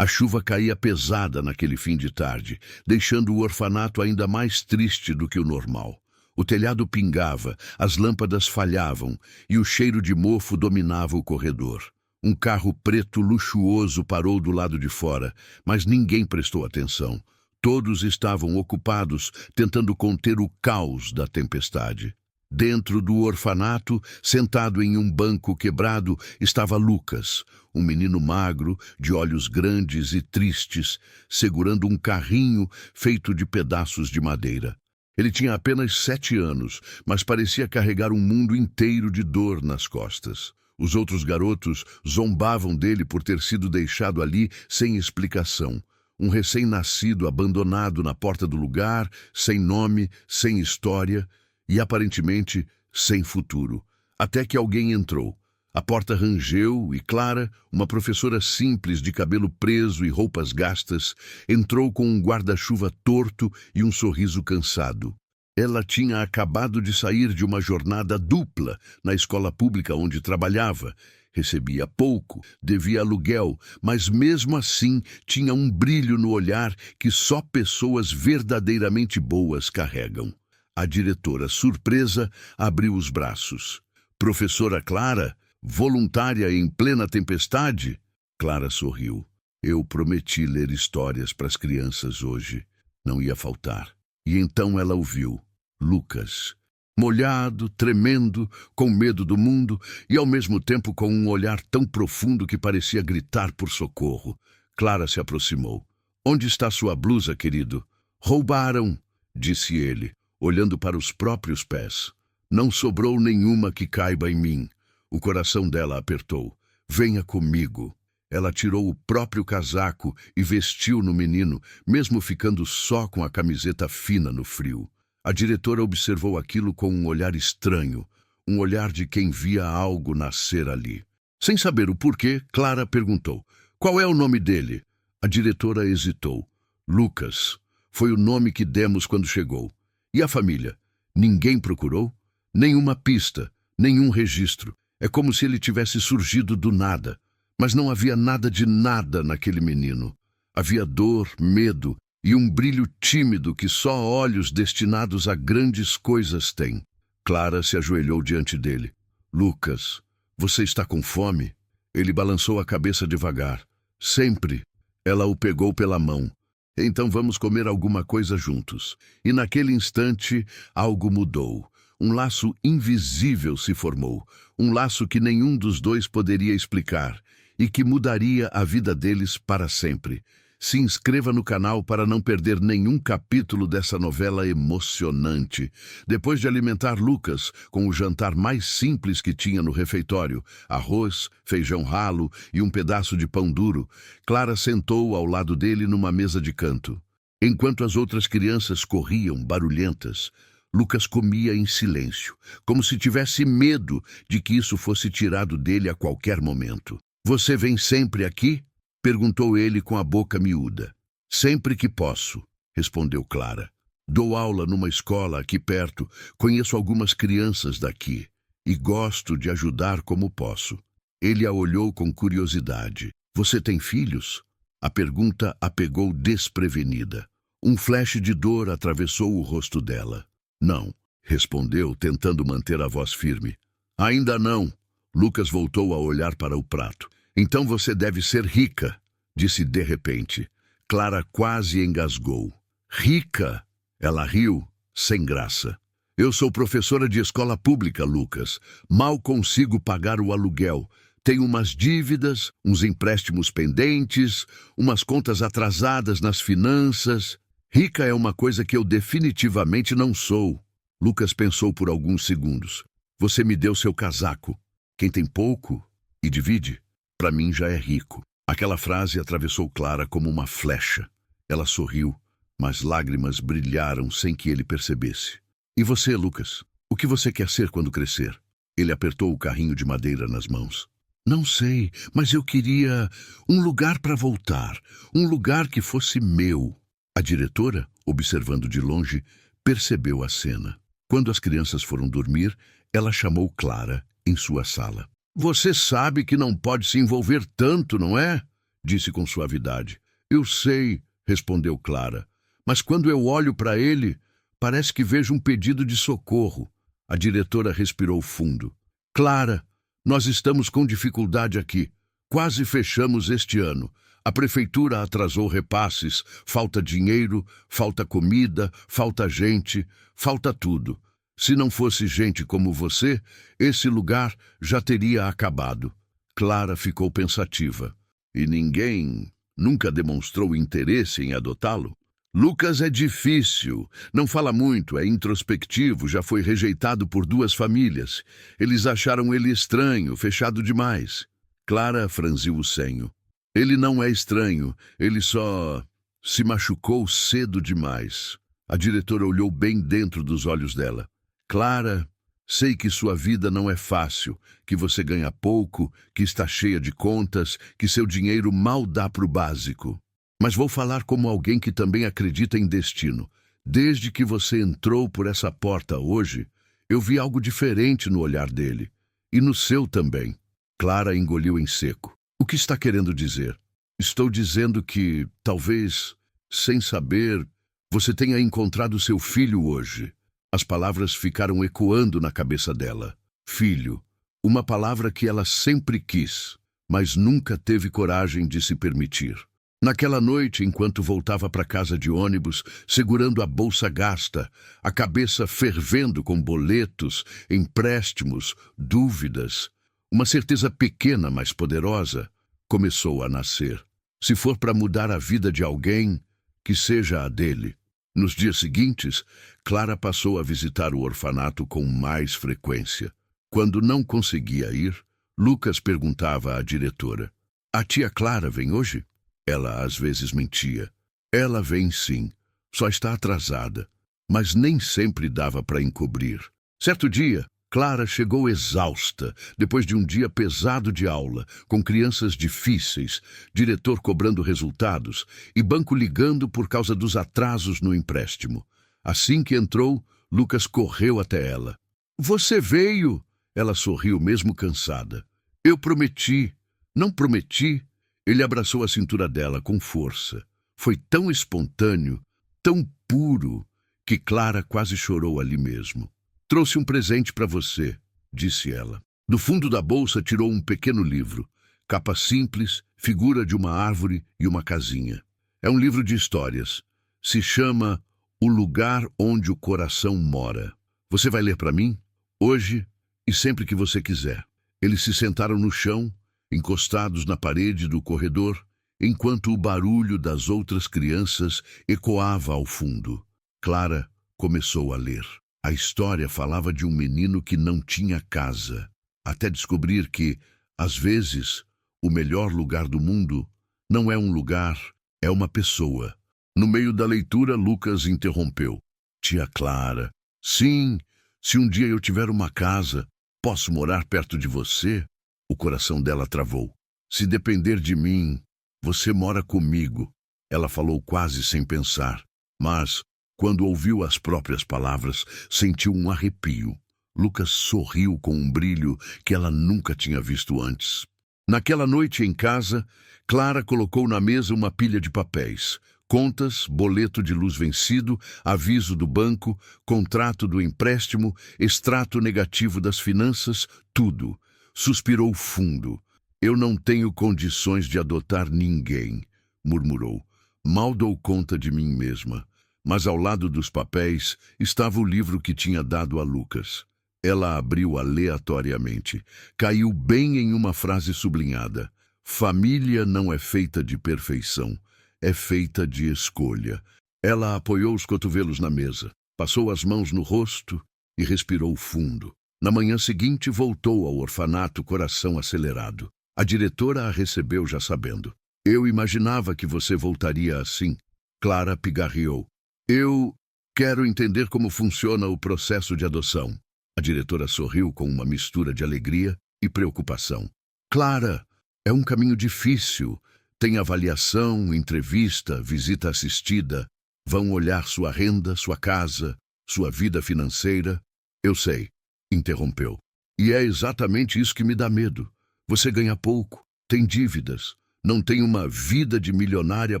A chuva caía pesada naquele fim de tarde, deixando o orfanato ainda mais triste do que o normal. O telhado pingava, as lâmpadas falhavam e o cheiro de mofo dominava o corredor. Um carro preto luxuoso parou do lado de fora, mas ninguém prestou atenção. Todos estavam ocupados tentando conter o caos da tempestade. Dentro do orfanato, sentado em um banco quebrado, estava Lucas, um menino magro, de olhos grandes e tristes, segurando um carrinho feito de pedaços de madeira. Ele tinha apenas 7 anos, mas parecia carregar um mundo inteiro de dor nas costas. Os outros garotos zombavam dele por ter sido deixado ali sem explicação. Um recém-nascido abandonado na porta do lugar, sem nome, sem história e, aparentemente, sem futuro. Até que alguém entrou. A porta rangeu e Clara, uma professora simples de cabelo preso e roupas gastas, entrou com um guarda-chuva torto e um sorriso cansado. Ela tinha acabado de sair de uma jornada dupla na escola pública onde trabalhava. Recebia pouco, devia aluguel, mas mesmo assim tinha um brilho no olhar que só pessoas verdadeiramente boas carregam. A diretora, surpresa, abriu os braços. Professora Clara, voluntária em plena tempestade? Clara sorriu. Eu prometi ler histórias para as crianças hoje. Não ia faltar. E então ela ouviu. Lucas. Molhado, tremendo, com medo do mundo e ao mesmo tempo com um olhar tão profundo que parecia gritar por socorro. Clara se aproximou. Onde está sua blusa, querido? Roubaram, disse ele, olhando para os próprios pés. Não sobrou nenhuma que caiba em mim. O coração dela apertou. Venha comigo. Ela tirou o próprio casaco e vestiu no menino, mesmo ficando só com a camiseta fina no frio. A diretora observou aquilo com um olhar estranho, um olhar de quem via algo nascer ali. Sem saber o porquê, Clara perguntou, qual é o nome dele? A diretora hesitou. Lucas. Foi o nome que demos quando chegou. E a família? Ninguém procurou? Nenhuma pista, nenhum registro. É como se ele tivesse surgido do nada. Mas não havia nada de nada naquele menino. Havia dor, medo e um brilho tímido que só olhos destinados a grandes coisas têm. Clara se ajoelhou diante dele. Lucas, você está com fome? Ele balançou a cabeça devagar. Sempre. Ela o pegou pela mão. Então vamos comer alguma coisa juntos. E naquele instante, algo mudou. Um laço invisível se formou. Um laço que nenhum dos dois poderia explicar e que mudaria a vida deles para sempre. Se inscreva no canal para não perder nenhum capítulo dessa novela emocionante. Depois de alimentar Lucas com o jantar mais simples que tinha no refeitório, arroz, feijão ralo e um pedaço de pão duro, Clara sentou ao lado dele numa mesa de canto. Enquanto as outras crianças corriam, barulhentas, Lucas comia em silêncio, como se tivesse medo de que isso fosse tirado dele a qualquer momento. Você vem sempre aqui? Perguntou ele com a boca miúda. Sempre que posso, respondeu Clara. Dou aula numa escola aqui perto, conheço algumas crianças daqui e gosto de ajudar como posso. Ele a olhou com curiosidade. Você tem filhos? A pergunta a pegou desprevenida. Um flash de dor atravessou o rosto dela. Não, respondeu, tentando manter a voz firme. Ainda não. Lucas voltou a olhar para o prato. Então você deve ser rica, disse de repente. Clara quase engasgou. Rica? Ela riu, sem graça. Eu sou professora de escola pública, Lucas. Mal consigo pagar o aluguel. Tenho umas dívidas, uns empréstimos pendentes, umas contas atrasadas nas finanças. Rica é uma coisa que eu definitivamente não sou. Lucas pensou por alguns segundos. Você me deu seu casaco. Quem tem pouco e divide, para mim já é rico. Aquela frase atravessou Clara como uma flecha. Ela sorriu, mas lágrimas brilharam sem que ele percebesse. E você, Lucas? O que você quer ser quando crescer? Ele apertou o carrinho de madeira nas mãos. Não sei, mas eu queria um lugar para voltar. Um lugar que fosse meu. A diretora, observando de longe, percebeu a cena. Quando as crianças foram dormir, ela chamou Clara em sua sala. Você sabe que não pode se envolver tanto, não é? disse com suavidade. Eu sei, respondeu Clara, mas quando eu olho para ele, parece que vejo um pedido de socorro. A diretora respirou fundo. Clara, nós estamos com dificuldade aqui. Quase fechamos este ano. A prefeitura atrasou repasses, falta dinheiro, falta comida, falta gente, falta tudo. Se não fosse gente como você, esse lugar já teria acabado. Clara ficou pensativa. E ninguém nunca demonstrou interesse em adotá-lo? Lucas é difícil, não fala muito, é introspectivo, já foi rejeitado por 2 famílias. Eles acharam ele estranho, fechado demais. Clara franziu o senho. Ele não é estranho, ele só se machucou cedo demais. A diretora olhou bem dentro dos olhos dela. Clara, sei que sua vida não é fácil, que você ganha pouco, que está cheia de contas, que seu dinheiro mal dá para o básico. Mas vou falar como alguém que também acredita em destino. Desde que você entrou por essa porta hoje, eu vi algo diferente no olhar dele. E no seu também. Clara engoliu em seco. O que está querendo dizer? Estou dizendo que, talvez, sem saber, você tenha encontrado seu filho hoje. As palavras ficaram ecoando na cabeça dela. Filho, uma palavra que ela sempre quis, mas nunca teve coragem de se permitir. Naquela noite, enquanto voltava para casa de ônibus, segurando a bolsa gasta, a cabeça fervendo com boletos, empréstimos, dúvidas, uma certeza pequena, mas poderosa, começou a nascer. Se for para mudar a vida de alguém, que seja a dele. Nos dias seguintes, Clara passou a visitar o orfanato com mais frequência. Quando não conseguia ir, Lucas perguntava à diretora: a tia Clara vem hoje? Ela às vezes mentia. Ela vem sim, só está atrasada. Mas nem sempre dava para encobrir. Certo dia, Clara chegou exausta, depois de um dia pesado de aula, com crianças difíceis, diretor cobrando resultados e banco ligando por causa dos atrasos no empréstimo. Assim que entrou, Lucas correu até ela. Você veio? Ela sorriu mesmo cansada. Eu prometi. Não prometi? Ele abraçou a cintura dela com força. Foi tão espontâneo, tão puro, que Clara quase chorou ali mesmo. Trouxe um presente para você, disse ela. Do fundo da bolsa tirou um pequeno livro. Capa simples, figura de uma árvore e uma casinha. É um livro de histórias. Se chama O Lugar Onde o Coração Mora. Você vai ler para mim? Hoje e sempre que você quiser. Eles se sentaram no chão, encostados na parede do corredor, enquanto o barulho das outras crianças ecoava ao fundo. Clara começou a ler. A história falava de um menino que não tinha casa, até descobrir que, às vezes, o melhor lugar do mundo não é um lugar, é uma pessoa. No meio da leitura, Lucas interrompeu. Tia Clara, sim, se um dia eu tiver uma casa, posso morar perto de você? O coração dela travou. Se depender de mim, você mora comigo. Ela falou quase sem pensar, mas, quando ouviu as próprias palavras, sentiu um arrepio. Lucas sorriu com um brilho que ela nunca tinha visto antes. Naquela noite em casa, Clara colocou na mesa uma pilha de papéis. Contas, boleto de luz vencido, aviso do banco, contrato do empréstimo, extrato negativo das finanças, tudo. Suspirou fundo. Eu não tenho condições de adotar ninguém, murmurou. Mal dou conta de mim mesma. Mas ao lado dos papéis estava o livro que tinha dado a Lucas. Ela abriu aleatoriamente. Caiu bem em uma frase sublinhada. Família não é feita de perfeição, é feita de escolha. Ela apoiou os cotovelos na mesa, passou as mãos no rosto e respirou fundo. Na manhã seguinte voltou ao orfanato, coração acelerado. A diretora a recebeu já sabendo. Eu imaginava que você voltaria assim. Clara pigarreou. Eu quero entender como funciona o processo de adoção. A diretora sorriu com uma mistura de alegria e preocupação. Clara, é um caminho difícil. Tem avaliação, entrevista, visita assistida. Vão olhar sua renda, sua casa, sua vida financeira. Eu sei, interrompeu. E é exatamente isso que me dá medo. Você ganha pouco, tem dívidas, Não tenho uma vida de milionária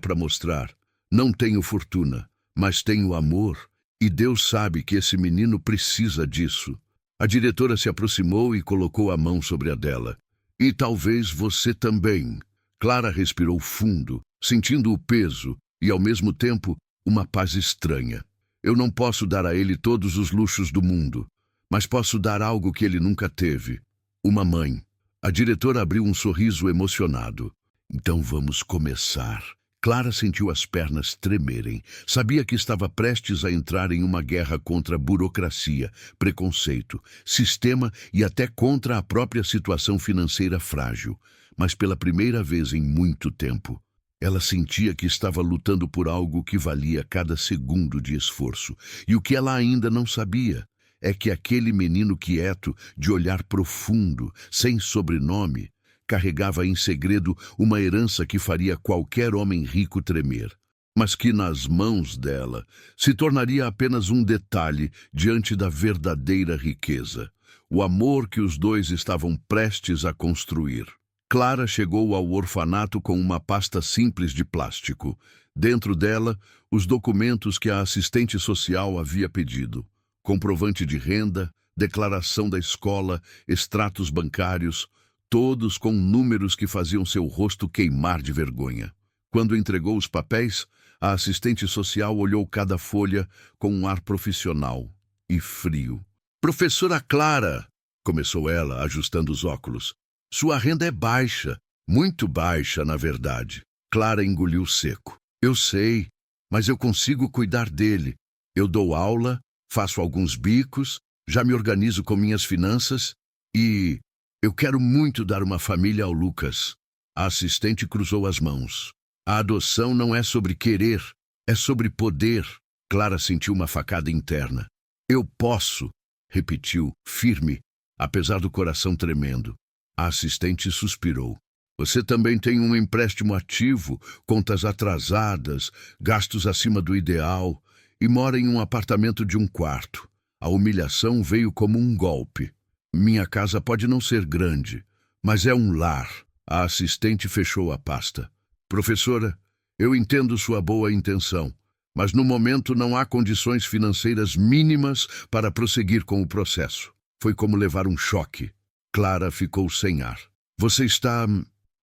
para mostrar. Não tenho fortuna, mas tenho amor. E Deus sabe que esse menino precisa disso. A diretora se aproximou e colocou a mão sobre a dela. E talvez você também. Clara respirou fundo, sentindo o peso e, ao mesmo tempo, uma paz estranha. Eu não posso dar a ele todos os luxos do mundo, mas posso dar algo que ele nunca teve. Uma mãe. A diretora abriu um sorriso emocionado. Então vamos começar. Clara sentiu as pernas tremerem. Sabia que estava prestes a entrar em uma guerra contra a burocracia, preconceito, sistema e até contra a própria situação financeira frágil. Mas pela primeira vez em muito tempo, ela sentia que estava lutando por algo que valia cada segundo de esforço. E o que ela ainda não sabia é que aquele menino quieto, de olhar profundo, sem sobrenome, carregava em segredo uma herança que faria qualquer homem rico tremer, mas que nas mãos dela se tornaria apenas um detalhe diante da verdadeira riqueza, o amor que os dois estavam prestes a construir. Clara chegou ao orfanato com uma pasta simples de plástico. Dentro dela, os documentos que a assistente social havia pedido: comprovante de renda, declaração da escola, extratos bancários, todos com números que faziam seu rosto queimar de vergonha. Quando entregou os papéis, a assistente social olhou cada folha com um ar profissional e frio. "Professora Clara", começou ela, ajustando os óculos. "Sua renda é baixa, muito baixa, na verdade." Clara engoliu seco. "Eu sei, mas eu consigo cuidar dele. Eu dou aula, faço alguns bicos, já me organizo com minhas finanças e eu quero muito dar uma família ao Lucas." A assistente cruzou as mãos. "A adoção não é sobre querer, é sobre poder." Clara sentiu uma facada interna. "Eu posso", repetiu, firme, apesar do coração tremendo. A assistente suspirou. "Você também tem um empréstimo ativo, contas atrasadas, gastos acima do ideal e mora em um apartamento de um quarto. A humilhação veio como um golpe. Minha casa pode não ser grande, mas é um lar." A assistente fechou a pasta. "Professora, eu entendo sua boa intenção, mas no momento não há condições financeiras mínimas para prosseguir com o processo." Foi como levar um choque. Clara ficou sem ar. "Você está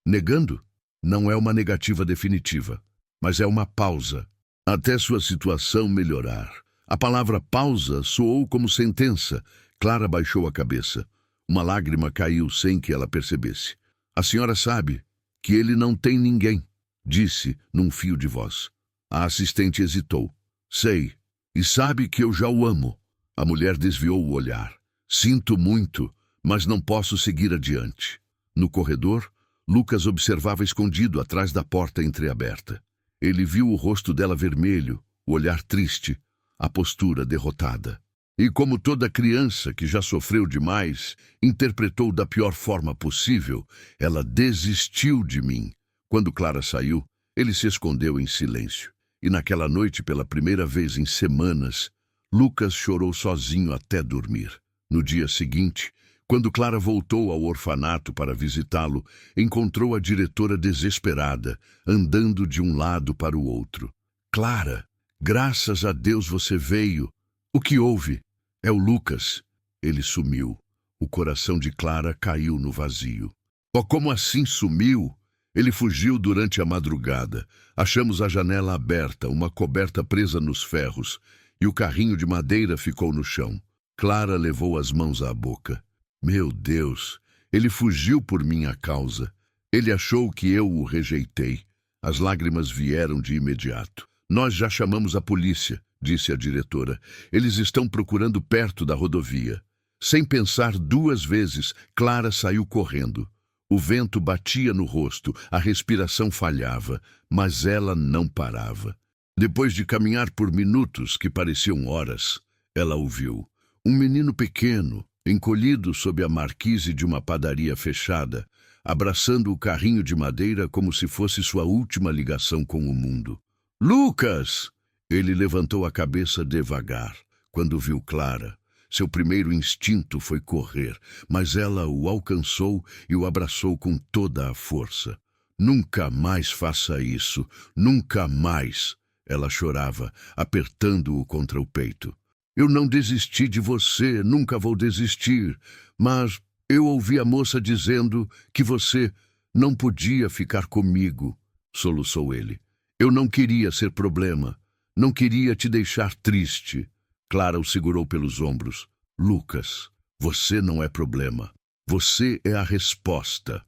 negando?" "Não é uma negativa definitiva, mas é uma pausa, até sua situação melhorar." A palavra pausa soou como sentença. Clara baixou a cabeça. Uma lágrima caiu sem que ela percebesse. "A senhora sabe que ele não tem ninguém", disse num fio de voz. A assistente hesitou. "Sei, e sabe que eu já o amo." A mulher desviou o olhar. "Sinto muito, mas não posso seguir adiante." No corredor, Lucas observava escondido atrás da porta entreaberta. Ele viu o rosto dela vermelho, o olhar triste, a postura derrotada. E como toda criança que já sofreu demais, interpretou da pior forma possível, ela desistiu de mim. Quando Clara saiu, ele se escondeu em silêncio. E naquela noite, pela primeira vez em semanas, Lucas chorou sozinho até dormir. No dia seguinte, quando Clara voltou ao orfanato para visitá-lo, encontrou a diretora desesperada, andando de um lado para o outro. "Clara, graças a Deus você veio. O que houve?" "É o Lucas." Ele sumiu. O coração de Clara caiu no vazio. "Oh, como assim sumiu?" "Ele fugiu durante a madrugada. Achamos a janela aberta, uma coberta presa nos ferros, e o carrinho de madeira ficou no chão." Clara levou as mãos à boca. "Meu Deus, ele fugiu por minha causa. Ele achou que eu o rejeitei." As lágrimas vieram de imediato. "Nós já chamamos a polícia", disse a diretora. "Eles estão procurando perto da rodovia." Sem pensar duas vezes, Clara saiu correndo. O vento batia no rosto, a respiração falhava, mas ela não parava. Depois de caminhar por minutos que pareciam horas, ela ouviu um menino pequeno, encolhido sob a marquise de uma padaria fechada, abraçando o carrinho de madeira como se fosse sua última ligação com o mundo. "Lucas!" Ele levantou a cabeça devagar. Quando viu Clara, seu primeiro instinto foi correr, mas ela o alcançou e o abraçou com toda a força. Nunca mais faça isso, nunca mais. Ela chorava, apertando-o contra o peito. Eu não desisti de você, nunca vou desistir, mas eu ouvi a moça dizendo que você não podia ficar comigo, soluçou ele. Eu não queria ser problema, não queria te deixar triste. Clara o segurou pelos ombros. Lucas, você não é problema. Você é a resposta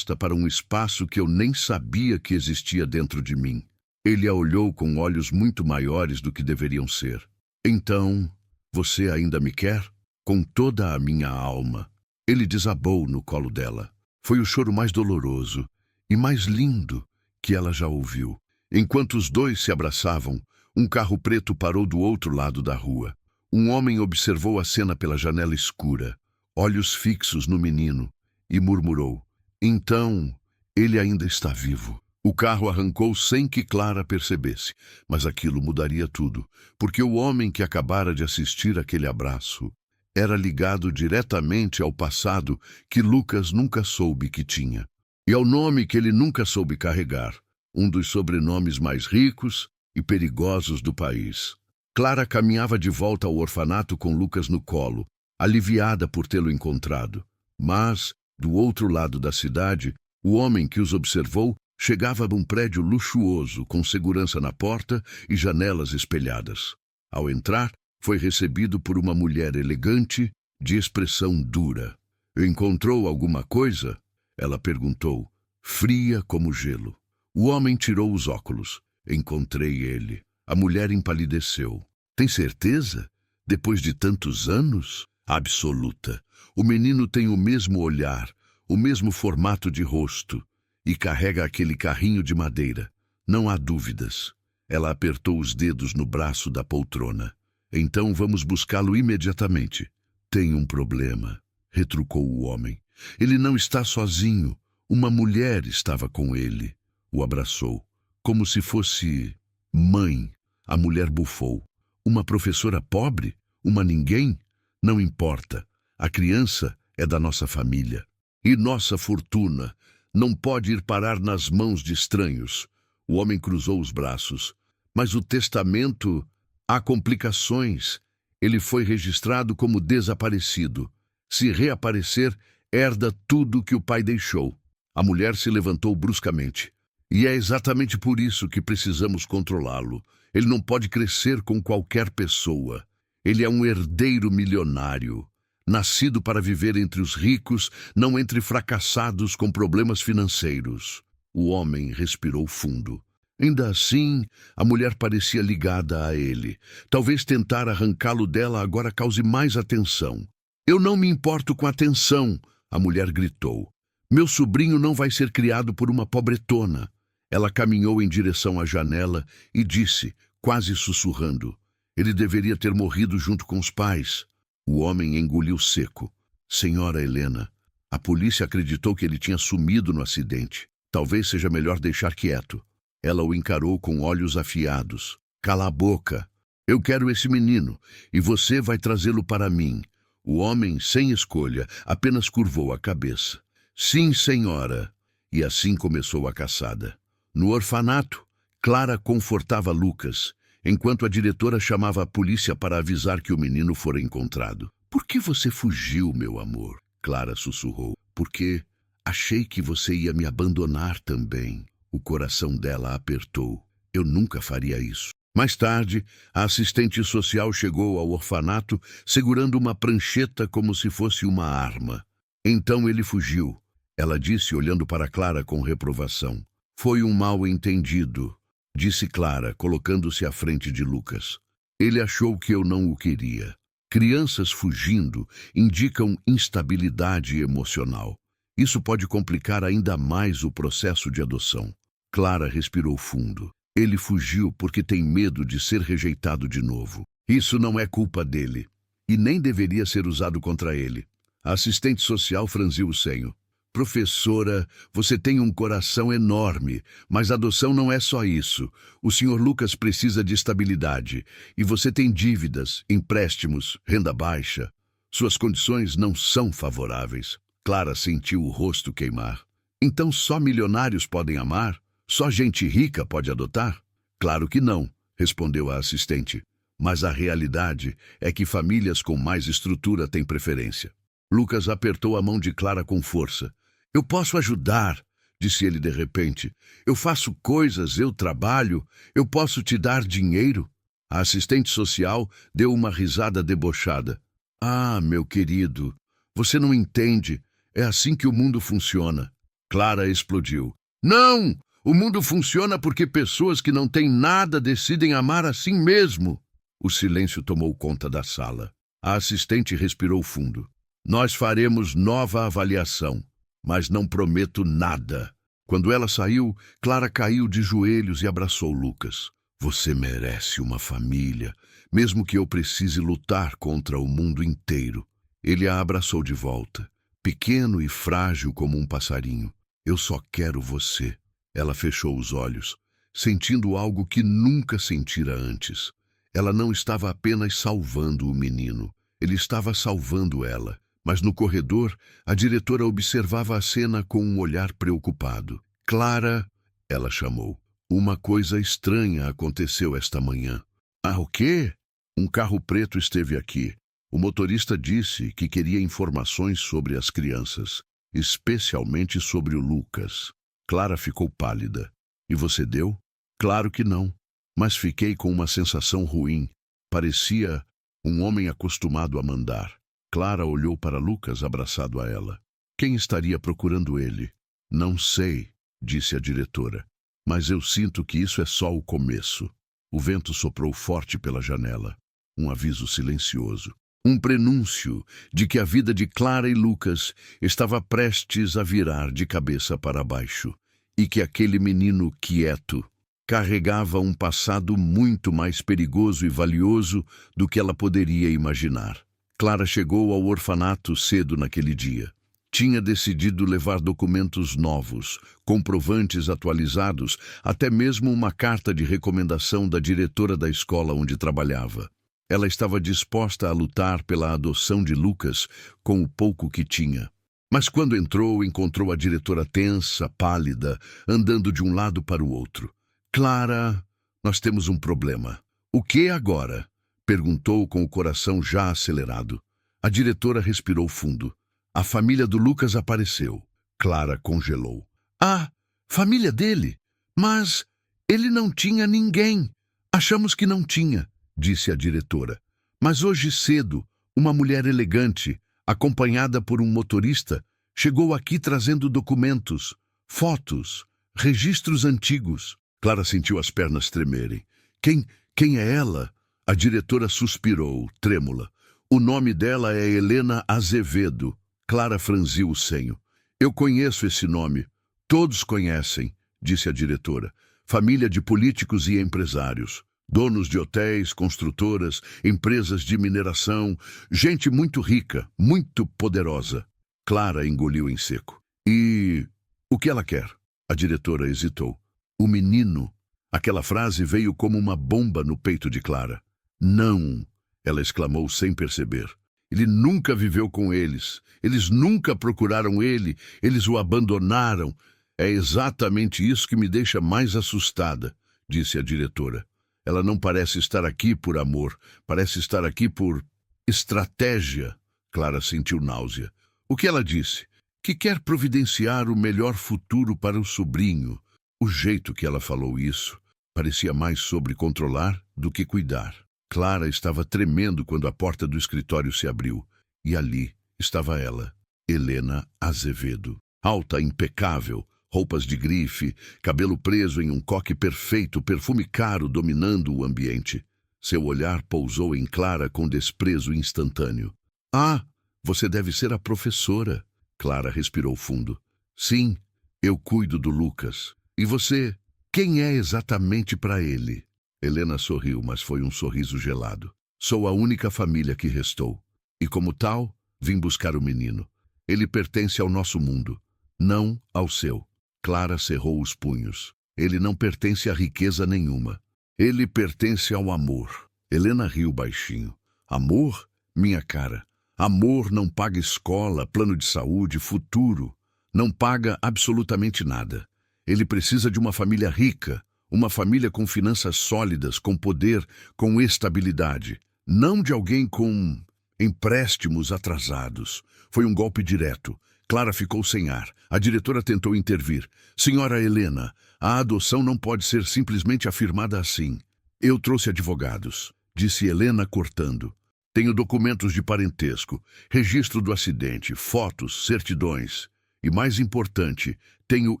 para um espaço que eu nem sabia que existia dentro de mim. Ele a olhou com olhos muito maiores do que deveriam ser. Então, você ainda me quer? Com toda a minha alma. Ele desabou no colo dela. Foi o choro mais doloroso e mais lindo que ela já ouviu. Enquanto os dois se abraçavam, um carro preto parou do outro lado da rua. Um homem observou a cena pela janela escura, olhos fixos no menino, e murmurou: então, ele ainda está vivo. O carro arrancou sem que Clara percebesse, mas aquilo mudaria tudo, porque o homem que acabara de assistir aquele abraço era ligado diretamente ao passado que Lucas nunca soube que tinha, e ao nome que ele nunca soube carregar, um dos sobrenomes mais ricos e perigosos do país. Clara caminhava de volta ao orfanato com Lucas no colo, aliviada por tê-lo encontrado. Mas, do outro lado da cidade, o homem que os observou chegava a um prédio luxuoso, com segurança na porta e janelas espelhadas. Ao entrar, foi recebido por uma mulher elegante, de expressão dura. Encontrou alguma coisa? Ela perguntou, fria como gelo. O homem tirou os óculos. Encontrei ele. A mulher empalideceu. Tem certeza? Depois de tantos anos? Absoluta. O menino tem o mesmo olhar, o mesmo formato de rosto e carrega aquele carrinho de madeira. Não há dúvidas. Ela apertou os dedos no braço da poltrona. Então vamos buscá-lo imediatamente. Tem um problema, retrucou o homem. Ele não está sozinho. Uma mulher estava com ele. O abraçou, como se fosse mãe. A mulher bufou. Uma professora pobre? Uma ninguém? Não importa. A criança é da nossa família. E nossa fortuna não pode ir parar nas mãos de estranhos. O homem cruzou os braços. Mas o testamento... Há complicações. Ele foi registrado como desaparecido. Se reaparecer, herda tudo que o pai deixou. A mulher se levantou bruscamente. E é exatamente por isso que precisamos controlá-lo. Ele não pode crescer com qualquer pessoa. Ele é um herdeiro milionário, nascido para viver entre os ricos, não entre fracassados com problemas financeiros. O homem respirou fundo. Ainda assim, a mulher parecia ligada a ele. Talvez tentar arrancá-lo dela agora cause mais atenção. Eu não me importo com atenção, a mulher gritou. Meu sobrinho não vai ser criado por uma pobretona. Ela caminhou em direção à janela e disse, quase sussurrando, ele deveria ter morrido junto com os pais. O homem engoliu seco. Senhora Helena, a polícia acreditou que ele tinha sumido no acidente. Talvez seja melhor deixar quieto. Ela o encarou com olhos afiados. Cala a boca. Eu quero esse menino, e você vai trazê-lo para mim. O homem, sem escolha, apenas curvou a cabeça. Sim, senhora. E assim começou a caçada. No orfanato, Clara confortava Lucas, enquanto a diretora chamava a polícia para avisar que o menino fora encontrado. Por que você fugiu, meu amor? Clara sussurrou. Porque achei que você ia me abandonar também. O coração dela apertou. Eu nunca faria isso. Mais tarde, a assistente social chegou ao orfanato segurando uma prancheta como se fosse uma arma. Então ele fugiu. Ela disse, olhando para Clara com reprovação. Foi um mal-entendido, disse Clara, colocando-se à frente de Lucas. Ele achou que eu não o queria. Crianças fugindo indicam instabilidade emocional. Isso pode complicar ainda mais o processo de adoção. Clara respirou fundo. Ele fugiu porque tem medo de ser rejeitado de novo. Isso não é culpa dele. E nem deveria ser usado contra ele. A assistente social franziu o senho. Professora, você tem um coração enorme, mas adoção não é só isso. O Sr. Lucas precisa de estabilidade. E você tem dívidas, empréstimos, renda baixa. Suas condições não são favoráveis. Clara sentiu o rosto queimar. Então só milionários podem amar? Só gente rica pode adotar? Claro que não, respondeu a assistente. Mas a realidade é que famílias com mais estrutura têm preferência. Lucas apertou a mão de Clara com força. Eu posso ajudar, disse ele de repente. Eu faço coisas, eu trabalho, eu posso te dar dinheiro. A assistente social deu uma risada debochada. Ah, meu querido, você não entende. É assim que o mundo funciona. Clara explodiu. Não! O mundo funciona porque pessoas que não têm nada decidem amar assim mesmo. O silêncio tomou conta da sala. A assistente respirou fundo. Nós faremos nova avaliação, mas não prometo nada. Quando ela saiu, Clara caiu de joelhos e abraçou Lucas. Você merece uma família, mesmo que eu precise lutar contra o mundo inteiro. Ele a abraçou de volta, pequeno e frágil como um passarinho. Eu só quero você. Ela fechou os olhos, sentindo algo que nunca sentira antes. Ela não estava apenas salvando o menino, ele estava salvando ela. Mas no corredor, a diretora observava a cena com um olhar preocupado. Clara, ela chamou. Uma coisa estranha aconteceu esta manhã. Ah, o quê? Um carro preto esteve aqui. O motorista disse que queria informações sobre as crianças, especialmente sobre o Lucas. Clara ficou pálida. E você deu? Claro que não. Mas fiquei com uma sensação ruim. Parecia um homem acostumado a mandar. Clara olhou para Lucas abraçado a ela. Quem estaria procurando ele? Não sei, disse a diretora. Mas eu sinto que isso é só o começo. O vento soprou forte pela janela. Um aviso silencioso. Um prenúncio de que a vida de Clara e Lucas estava prestes a virar de cabeça para baixo. E que aquele menino quieto carregava um passado muito mais perigoso e valioso do que ela poderia imaginar. Clara chegou ao orfanato cedo naquele dia. Tinha decidido levar documentos novos, comprovantes atualizados, até mesmo uma carta de recomendação da diretora da escola onde trabalhava. Ela estava disposta a lutar pela adoção de Lucas com o pouco que tinha. Mas quando entrou, encontrou a diretora tensa, pálida, andando de um lado para o outro. Clara, nós temos um problema. O que agora? Perguntou com o coração já acelerado. A diretora respirou fundo. A família do Lucas apareceu. Clara congelou. Ah, família dele? Mas ele não tinha ninguém. Achamos que não tinha, disse a diretora. Mas hoje cedo, uma mulher elegante, acompanhada por um motorista, chegou aqui trazendo documentos, fotos, registros antigos. Clara sentiu as pernas tremerem. Quem é ela? A diretora suspirou, trêmula. O nome dela é Helena Azevedo. Clara franziu o senho. Eu conheço esse nome. Todos conhecem, disse a diretora. Família de políticos e empresários. Donos de hotéis, construtoras, empresas de mineração. Gente muito rica, muito poderosa. Clara engoliu em seco. E o que ela quer? A diretora hesitou. O menino. Aquela frase veio como uma bomba no peito de Clara. Não, ela exclamou sem perceber. Ele nunca viveu com eles. Eles nunca procuraram ele. Eles o abandonaram. É exatamente isso que me deixa mais assustada, disse a diretora. Ela não parece estar aqui por amor. Parece estar aqui por estratégia. Clara sentiu náusea. O que ela disse? Que quer providenciar o melhor futuro para o sobrinho. O jeito que ela falou isso parecia mais sobre controlar do que cuidar. Clara estava tremendo quando a porta do escritório se abriu. E ali estava ela, Helena Azevedo. Alta, impecável, roupas de grife, cabelo preso em um coque perfeito, perfume caro dominando o ambiente. Seu olhar pousou em Clara com desprezo instantâneo. Ah, você deve ser a professora. Clara respirou fundo. Sim, eu cuido do Lucas. E você, quem é exatamente para ele? Helena sorriu, mas foi um sorriso gelado. Sou a única família que restou. E como tal, vim buscar o menino. Ele pertence ao nosso mundo, não ao seu. Clara cerrou os punhos. Ele não pertence a riqueza nenhuma. Ele pertence ao amor. Helena riu baixinho. Amor? Minha cara. Amor não paga escola, plano de saúde, futuro. Não paga absolutamente nada. Ele precisa de uma família rica, uma família com finanças sólidas, com poder, com estabilidade. Não de alguém com empréstimos atrasados. Foi um golpe direto. Clara ficou sem ar. A diretora tentou intervir. Senhora Helena, a adoção não pode ser simplesmente afirmada assim. Eu trouxe advogados, disse Helena cortando. Tenho documentos de parentesco, registro do acidente, fotos, certidões. E mais importante, tenho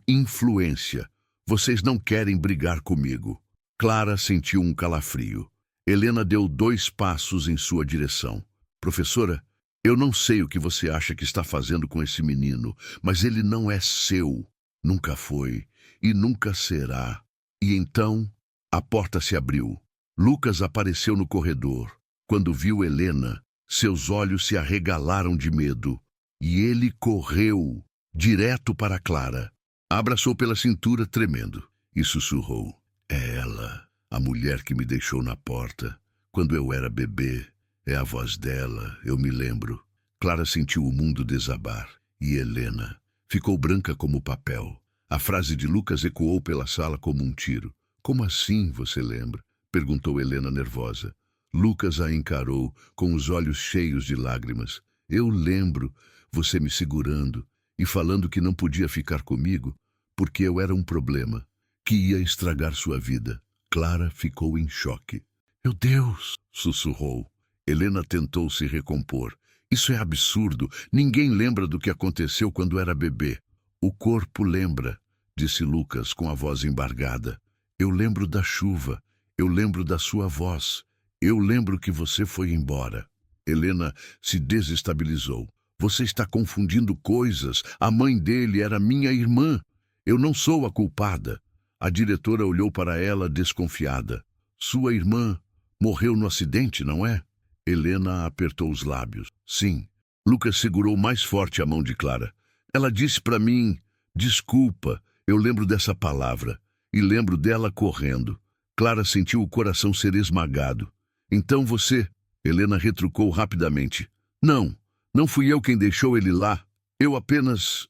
influência. Vocês não querem brigar comigo. Clara sentiu um calafrio. Helena deu 2 passos em sua direção. Professora, eu não sei o que você acha que está fazendo com esse menino, mas ele não é seu. Nunca foi e nunca será. E então, a porta se abriu. Lucas apareceu no corredor. Quando viu Helena, seus olhos se arregalaram de medo. E ele correu direto para Clara. A abraçou pela cintura, tremendo, e sussurrou. É ela, a mulher que me deixou na porta. Quando eu era bebê, é a voz dela, eu me lembro. Clara sentiu o mundo desabar. E Helena ficou branca como papel. A frase de Lucas ecoou pela sala como um tiro. Como assim, você lembra? Perguntou Helena nervosa. Lucas a encarou, com os olhos cheios de lágrimas. Eu lembro, você me segurando e falando que não podia ficar comigo, porque eu era um problema, que ia estragar sua vida. Clara ficou em choque. Meu Deus! Sussurrou. Helena tentou se recompor. Isso é absurdo. Ninguém lembra do que aconteceu quando era bebê. O corpo lembra, disse Lucas com a voz embargada. Eu lembro da chuva. Eu lembro da sua voz. Eu lembro que você foi embora. Helena se desestabilizou. Você está confundindo coisas. A mãe dele era minha irmã. Eu não sou a culpada. A diretora olhou para ela desconfiada. Sua irmã morreu no acidente, não é? Helena apertou os lábios. Sim. Lucas segurou mais forte a mão de Clara. Ela disse para mim, desculpa, eu lembro dessa palavra. E lembro dela correndo. Clara sentiu o coração ser esmagado. Então você... Helena retrucou rapidamente. Não fui eu quem deixou ele lá. Eu apenas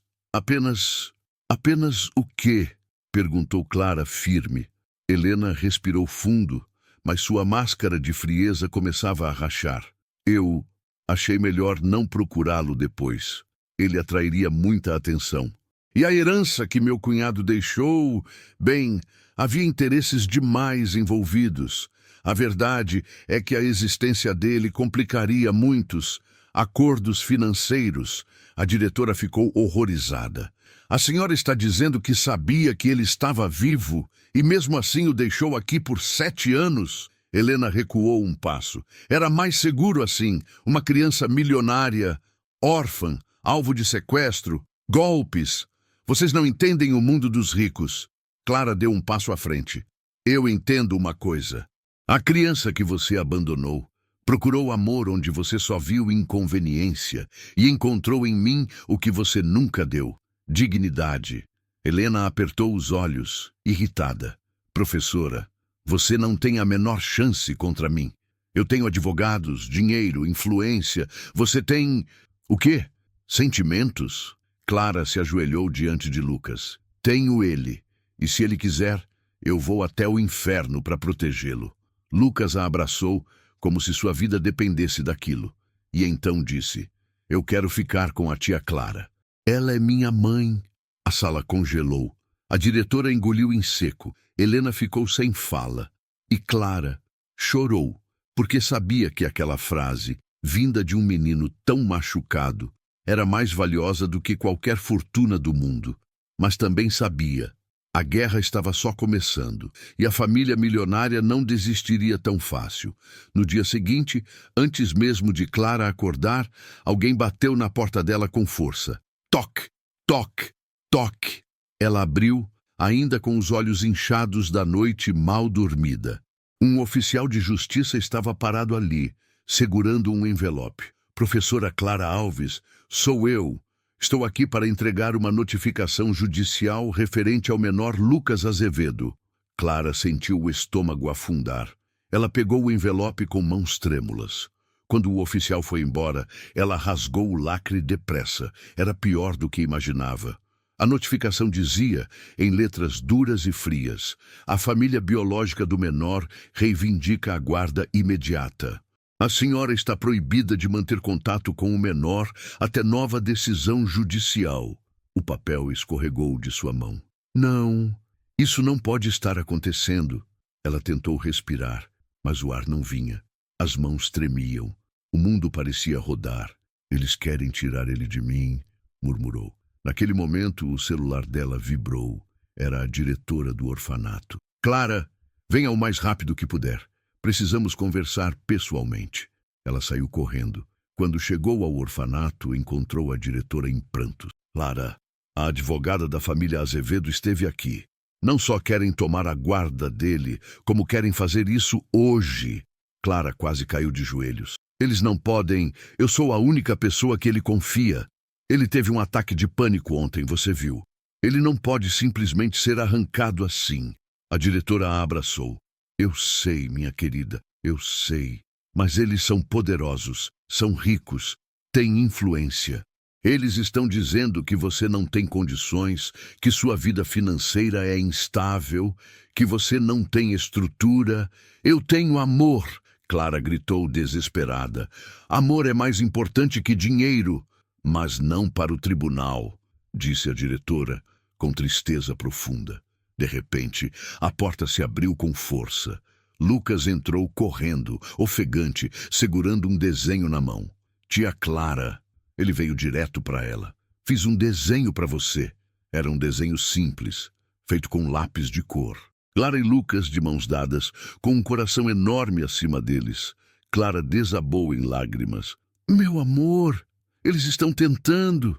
o quê? Perguntou Clara firme. Helena respirou fundo, mas sua máscara de frieza começava a rachar. Eu achei melhor não procurá-lo depois. Ele atrairia muita atenção. E a herança que meu cunhado deixou... Bem, havia interesses demais envolvidos. A verdade é que a existência dele complicaria muitos acordos financeiros. A diretora ficou horrorizada. A senhora está dizendo que sabia que ele estava vivo e mesmo assim o deixou aqui por 7 anos? Helena recuou um passo. Era mais seguro assim. Uma criança milionária, órfã, alvo de sequestro, golpes. Vocês não entendem o mundo dos ricos. Clara deu um passo à frente. Eu entendo uma coisa. A criança que você abandonou procurou amor onde você só viu inconveniência e encontrou em mim o que você nunca deu. Dignidade. Helena apertou os olhos, irritada. Professora, você não tem a menor chance contra mim. Eu tenho advogados, dinheiro, influência. Você tem... o quê? Sentimentos? Clara se ajoelhou diante de Lucas. Tenho ele, e se ele quiser, eu vou até o inferno para protegê-lo. Lucas a abraçou como se sua vida dependesse daquilo. E então disse, eu quero ficar com a tia Clara. Ela é minha mãe. A sala congelou. A diretora engoliu em seco. Helena ficou sem fala. E Clara chorou, porque sabia que aquela frase, vinda de um menino tão machucado, era mais valiosa do que qualquer fortuna do mundo. Mas também sabia. A guerra estava só começando, e a família milionária não desistiria tão fácil. No dia seguinte, antes mesmo de Clara acordar, alguém bateu na porta dela com força. Toque, toque, toque. Ela abriu, ainda com os olhos inchados da noite mal dormida. Um oficial de justiça estava parado ali, segurando um envelope. Professora Clara Alves, sou eu. Estou aqui para entregar uma notificação judicial referente ao menor Lucas Azevedo. Clara sentiu o estômago afundar. Ela pegou o envelope com mãos trêmulas. Quando o oficial foi embora, ela rasgou o lacre depressa. Era pior do que imaginava. A notificação dizia, em letras duras e frias, a família biológica do menor reivindica a guarda imediata. A senhora está proibida de manter contato com o menor até nova decisão judicial. O papel escorregou de sua mão. Não, isso não pode estar acontecendo. Ela tentou respirar, mas o ar não vinha. As mãos tremiam. O mundo parecia rodar. Eles querem tirar ele de mim, murmurou. Naquele momento, o celular dela vibrou. Era a diretora do orfanato. Clara, venha o mais rápido que puder. Precisamos conversar pessoalmente. Ela saiu correndo. Quando chegou ao orfanato, encontrou a diretora em prantos. Clara, a advogada da família Azevedo esteve aqui. Não só querem tomar a guarda dele, como querem fazer isso hoje. Clara quase caiu de joelhos. Eles não podem. Eu sou a única pessoa que ele confia. Ele teve um ataque de pânico ontem, você viu. Ele não pode simplesmente ser arrancado assim. A diretora a abraçou. Eu sei, minha querida, eu sei. Mas eles são poderosos, são ricos, têm influência. Eles estão dizendo que você não tem condições, que sua vida financeira é instável, que você não tem estrutura. Eu tenho amor, Clara gritou desesperada. Amor é mais importante que dinheiro. Mas não para o tribunal, disse a diretora, com tristeza profunda. De repente, a porta se abriu com força. Lucas entrou correndo, ofegante, segurando um desenho na mão. Tia Clara. Ele veio direto para ela. Fiz um desenho para você. Era um desenho simples, feito com lápis de cor. Clara e Lucas, de mãos dadas, com um coração enorme acima deles. Clara desabou em lágrimas. Meu amor! Eles estão tentando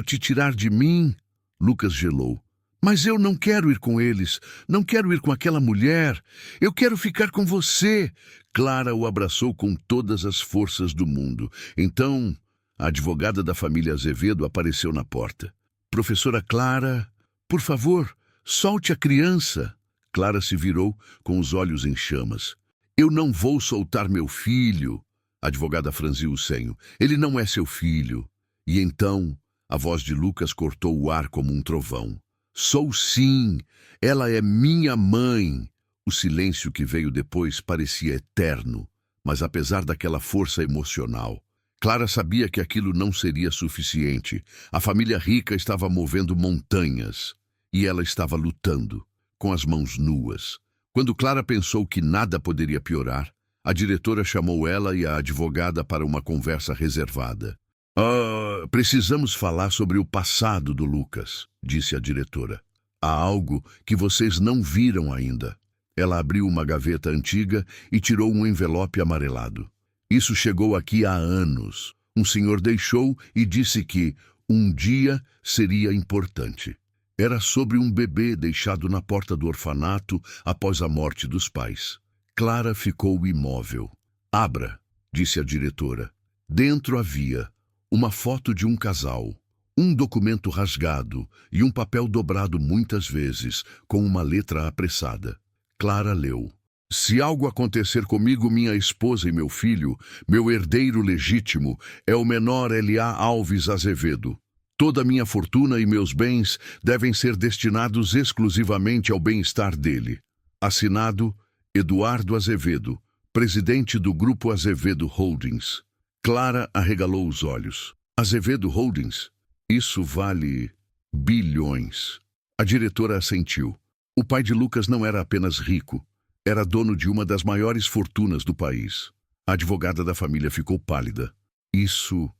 te tirar de mim. Lucas gelou. Mas eu não quero ir com eles, não quero ir com aquela mulher. Eu quero ficar com você. Clara o abraçou com todas as forças do mundo. Então, a advogada da família Azevedo apareceu na porta. Professora Clara, por favor, solte a criança. Clara se virou com os olhos em chamas. Eu não vou soltar meu filho. A advogada franziu o senho. Ele não é seu filho. E então, a voz de Lucas cortou o ar como um trovão. Sou sim. Ela é minha mãe. O silêncio que veio depois parecia eterno. Mas apesar daquela força emocional, Clara sabia que aquilo não seria suficiente. A família rica estava movendo montanhas. E ela estava lutando, com as mãos nuas. Quando Clara pensou que nada poderia piorar, a diretora chamou ela e a advogada para uma conversa reservada. Precisamos falar sobre o passado do Lucas, disse a diretora. Há algo que vocês não viram ainda. Ela abriu uma gaveta antiga e tirou um envelope amarelado. Isso chegou aqui há anos. Um senhor deixou e disse que um dia seria importante. Era sobre um bebê deixado na porta do orfanato após a morte dos pais. Clara ficou imóvel. Abra, disse a diretora. Dentro havia uma foto de um casal, um documento rasgado e um papel dobrado muitas vezes, com uma letra apressada. Clara leu. Se algo acontecer comigo, minha esposa e meu filho, meu herdeiro legítimo, é o menor L.A. Alves Azevedo. Toda a minha fortuna e meus bens devem ser destinados exclusivamente ao bem-estar dele. Assinado Eduardo Azevedo, presidente do Grupo Azevedo Holdings. Clara arregalou os olhos. Azevedo Holdings? Isso vale bilhões. A diretora assentiu. O pai de Lucas não era apenas rico, era dono de uma das maiores fortunas do país. A advogada da família ficou pálida. Isso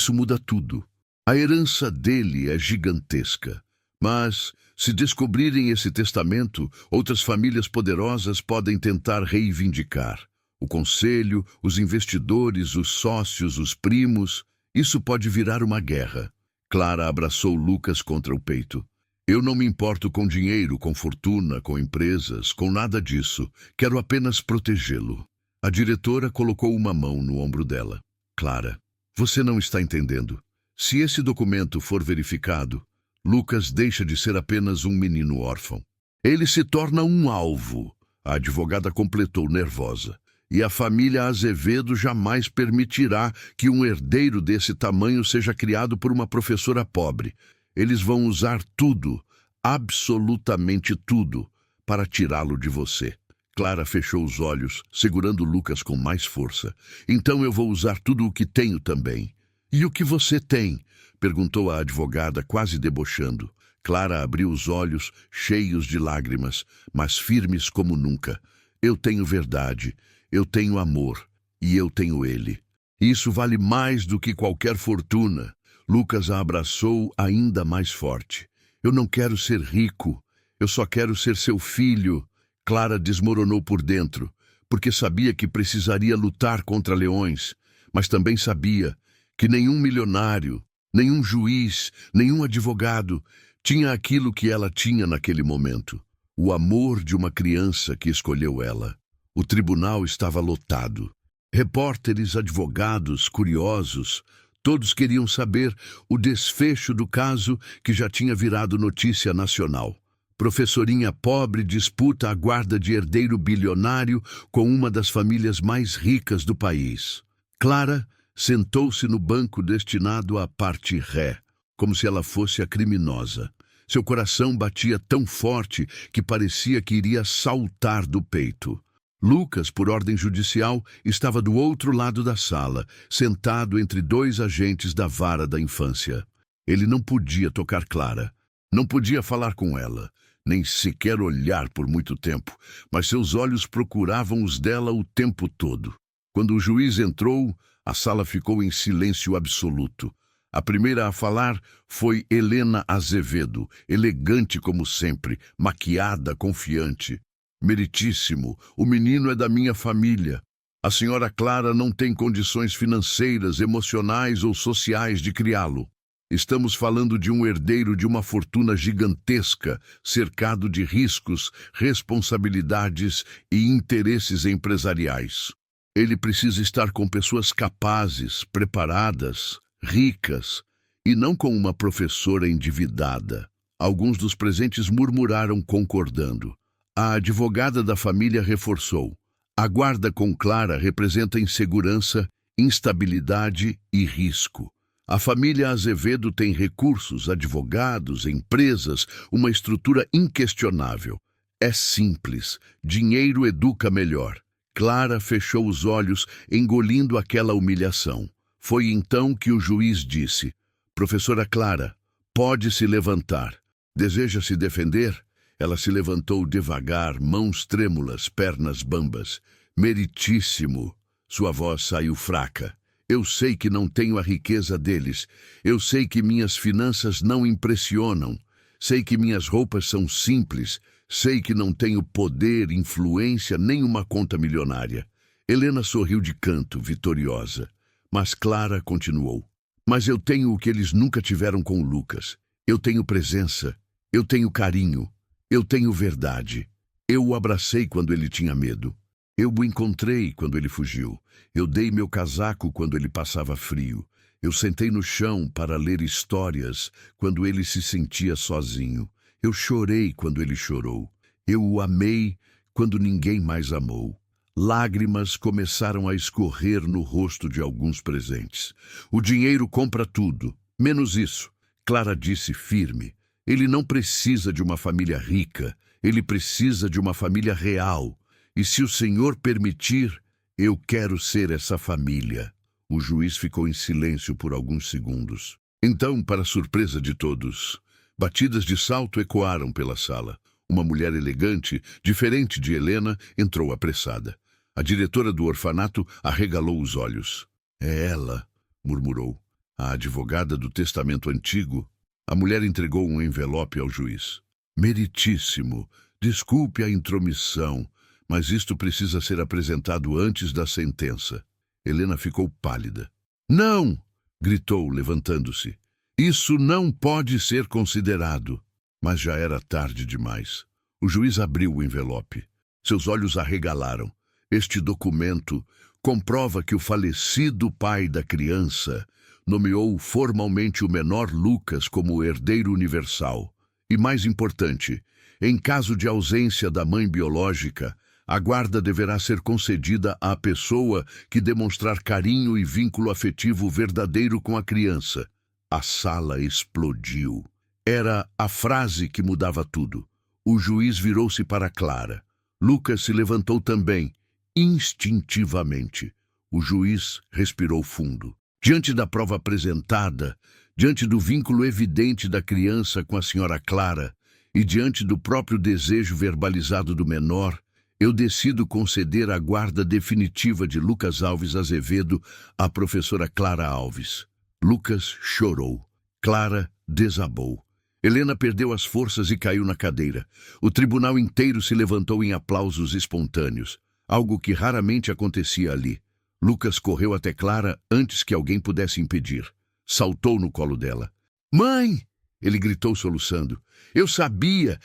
muda tudo. A herança dele é gigantesca. Mas, se descobrirem esse testamento, outras famílias poderosas podem tentar reivindicar. O conselho, os investidores, os sócios, os primos. Isso pode virar uma guerra. Clara abraçou Lucas contra o peito. Eu não me importo com dinheiro, com fortuna, com empresas, com nada disso. Quero apenas protegê-lo. A diretora colocou uma mão no ombro dela. Clara, você não está entendendo. Se esse documento for verificado, Lucas deixa de ser apenas um menino órfão. Ele se torna um alvo, a advogada completou nervosa. E a família Azevedo jamais permitirá que um herdeiro desse tamanho seja criado por uma professora pobre. Eles vão usar tudo, absolutamente tudo, para tirá-lo de você. Clara fechou os olhos, segurando Lucas com mais força. Então eu vou usar tudo o que tenho também. E o que você tem? Perguntou a advogada, quase debochando. Clara abriu os olhos, cheios de lágrimas, mas firmes como nunca. Eu tenho verdade, eu tenho amor, e eu tenho ele. Isso vale mais do que qualquer fortuna. Lucas a abraçou ainda mais forte. Eu não quero ser rico, eu só quero ser seu filho. Clara desmoronou por dentro, porque sabia que precisaria lutar contra leões, mas também sabia que nenhum milionário, nenhum juiz, nenhum advogado tinha aquilo que ela tinha naquele momento. O amor de uma criança que escolheu ela. O tribunal estava lotado. Repórteres, advogados, curiosos, todos queriam saber o desfecho do caso que já tinha virado notícia nacional. Professorinha pobre disputa a guarda de herdeiro bilionário com uma das famílias mais ricas do país. Clara sentou-se no banco destinado à parte ré, como se ela fosse a criminosa. Seu coração batia tão forte que parecia que iria saltar do peito. Lucas, por ordem judicial, estava do outro lado da sala, sentado entre dois agentes da vara da infância. Ele não podia tocar Clara, não podia falar com ela, nem sequer olhar por muito tempo, mas seus olhos procuravam os dela o tempo todo. Quando o juiz entrou, a sala ficou em silêncio absoluto. A primeira a falar foi Helena Azevedo, elegante como sempre, maquiada, confiante. Meritíssimo, o menino é da minha família. A senhora Clara não tem condições financeiras, emocionais ou sociais de criá-lo. Estamos falando de um herdeiro de uma fortuna gigantesca, cercado de riscos, responsabilidades e interesses empresariais. Ele precisa estar com pessoas capazes, preparadas, ricas, e não com uma professora endividada. Alguns dos presentes murmuraram concordando. A advogada da família reforçou. A guarda com Clara representa insegurança, instabilidade e risco. A família Azevedo tem recursos, advogados, empresas, uma estrutura inquestionável. É simples. Dinheiro educa melhor. Clara fechou os olhos, engolindo aquela humilhação. Foi então que o juiz disse: Professora Clara, pode se levantar. Deseja se defender? Ela se levantou devagar, mãos trêmulas, pernas bambas. Meritíssimo. Sua voz saiu fraca. Eu sei que não tenho a riqueza deles. Eu sei que minhas finanças não impressionam. Sei que minhas roupas são simples. Sei que não tenho poder, influência, nem uma conta milionária. Helena sorriu de canto, vitoriosa. Mas Clara continuou. Mas eu tenho o que eles nunca tiveram com o Lucas. Eu tenho presença. Eu tenho carinho. Eu tenho verdade. Eu o abracei quando ele tinha medo. Eu o encontrei quando ele fugiu. Eu dei meu casaco quando ele passava frio. Eu sentei no chão para ler histórias quando ele se sentia sozinho. Eu chorei quando ele chorou. Eu o amei quando ninguém mais amou. Lágrimas começaram a escorrer no rosto de alguns presentes. O dinheiro compra tudo, menos isso. Clara disse firme. Ele não precisa de uma família rica, ele precisa de uma família real. E se o Senhor permitir, eu quero ser essa família. O juiz ficou em silêncio por alguns segundos. Então, para surpresa de todos, batidas de salto ecoaram pela sala. Uma mulher elegante, diferente de Helena, entrou apressada. A diretora do orfanato arregalou os olhos. É ela, murmurou. A advogada do testamento antigo. A mulher entregou um envelope ao juiz. Meritíssimo, desculpe a intromissão, mas isto precisa ser apresentado antes da sentença. Helena ficou pálida. Não! Gritou, levantando-se. Isso não pode ser considerado. Mas já era tarde demais. O juiz abriu o envelope. Seus olhos arregalaram. Este documento comprova que o falecido pai da criança nomeou formalmente o menor Lucas como herdeiro universal. E mais importante, em caso de ausência da mãe biológica, a guarda deverá ser concedida à pessoa que demonstrar carinho e vínculo afetivo verdadeiro com a criança. A sala explodiu. Era a frase que mudava tudo. O juiz virou-se para Clara. Lucas se levantou também, instintivamente. O juiz respirou fundo. Diante da prova apresentada, diante do vínculo evidente da criança com a senhora Clara e diante do próprio desejo verbalizado do menor, eu decido conceder a guarda definitiva de Lucas Alves Azevedo à professora Clara Alves. Lucas chorou. Clara desabou. Helena perdeu as forças e caiu na cadeira. O tribunal inteiro se levantou em aplausos espontâneos, algo que raramente acontecia ali. Lucas correu até Clara antes que alguém pudesse impedir. Saltou no colo dela. "Mãe!" ele gritou soluçando. Eu sabia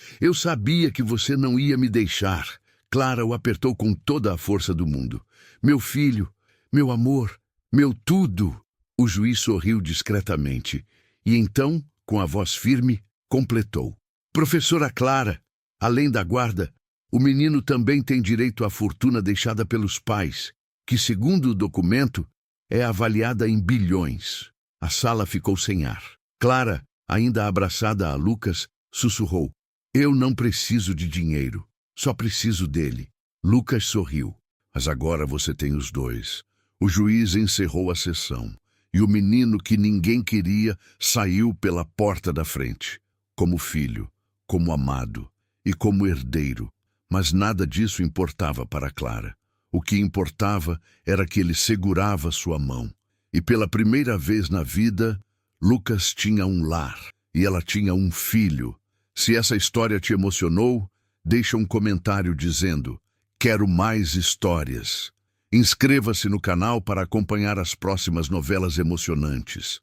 que você não ia me deixar." Clara o apertou com toda a força do mundo. "Meu filho, meu amor, meu tudo." O juiz sorriu discretamente e então, com a voz firme, completou. "Professora Clara, além da guarda, o menino também tem direito à fortuna deixada pelos pais, que, segundo o documento, é avaliada em bilhões." A sala ficou sem ar. Clara, ainda abraçada a Lucas, sussurrou. "Eu não preciso de dinheiro, só preciso dele." Lucas sorriu. "Mas agora você tem os dois." O juiz encerrou a sessão, e o menino que ninguém queria saiu pela porta da frente. Como filho, como amado e como herdeiro. Mas nada disso importava para Clara. O que importava era que ele segurava sua mão. E pela primeira vez na vida, Lucas tinha um lar e ela tinha um filho. Se essa história te emocionou, deixa um comentário dizendo: "Quero mais histórias." Inscreva-se no canal para acompanhar as próximas novelas emocionantes.